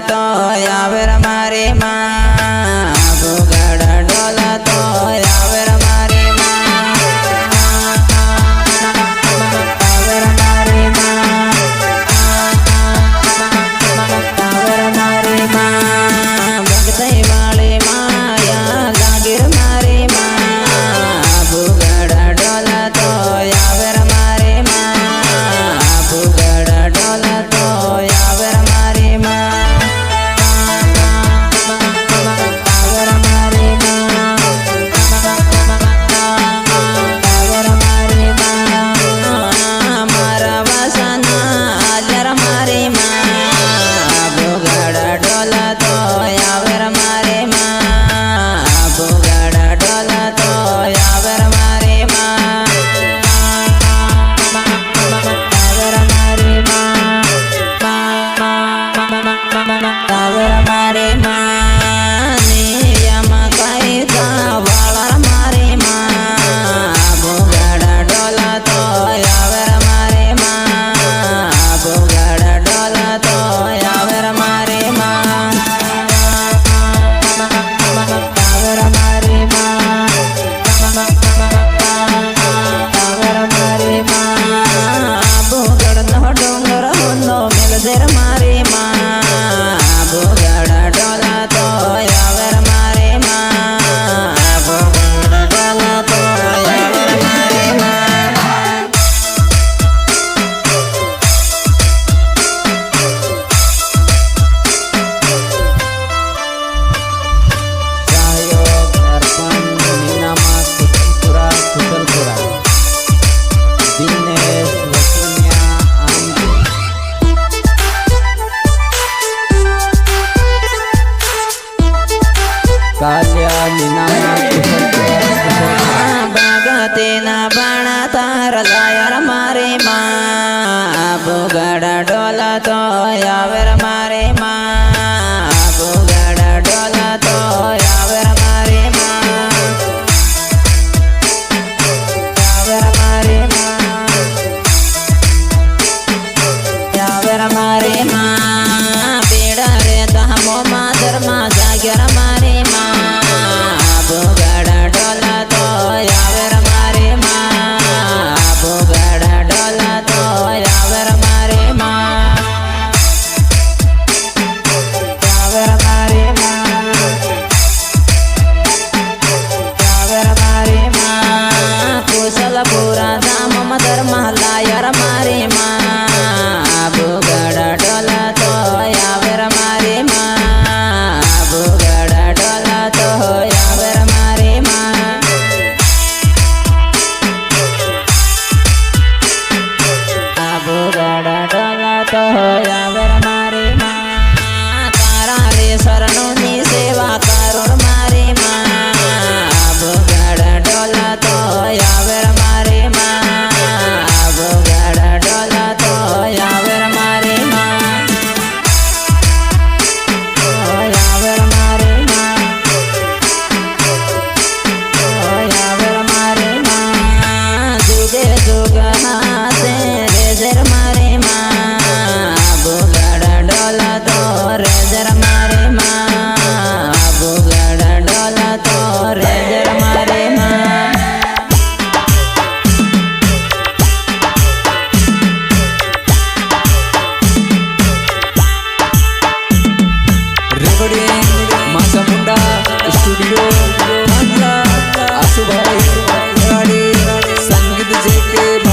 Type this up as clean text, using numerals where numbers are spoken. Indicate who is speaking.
Speaker 1: તો આવે રે મારી માં ભોગડા ડોલા તો આવે રે મારી માં આવે રે મારી માં આવે રે મારી માં ભગતઈ વાળી માયા લાગે રે મારી માં ભોગડા ડોલા તો આવે રે મારી માં ભોગડા ડોલા તો આવે રે મારી માં ભગતીના બાણા તાર લાયર મારી માં ભોગડા ડોલા તો આવે રે મારી માં ભોગડા ડોલા તો આવે રે મારી માં આવે રે મારી માં આવે રે મારી માં પીડા રે દહમો માધરમાં જાગ્યા રે મારી માં ભોગડા ડોલા તો આવે રે મારી માં ભોગડા ડોલા તો આવે રે મારી માં આવે રે મારી માં આવે રે મારી માં કુશલપુરા ધામમાં ધર્મ લાય રે મારી માં ભોગડા ડોલા તો આવે રે મારી માં ભોગડા ડોલા તો આવે રે મારી માં ભોગડા ડોલા તો આવે રે મારી માં તારા રે શરણોની સેવા કરું મારી માં ભોગડા ડોલા તો આવે રે મારી માં ભોગડા ડોલા તો આવે રે મારી માં આવે રે મારી માં આવે રે મારી માં જુગે જુગ હાથે રેજર મારી માં ભોગડા ડોલા તો રેજર મારી માં ભોગડા ડોલા તો રેજર મારી માં
Speaker 2: રેકોર્ડિંગ માસા મુંડા સ્ટુડિયો આસુભાઈ સંગીત જેકે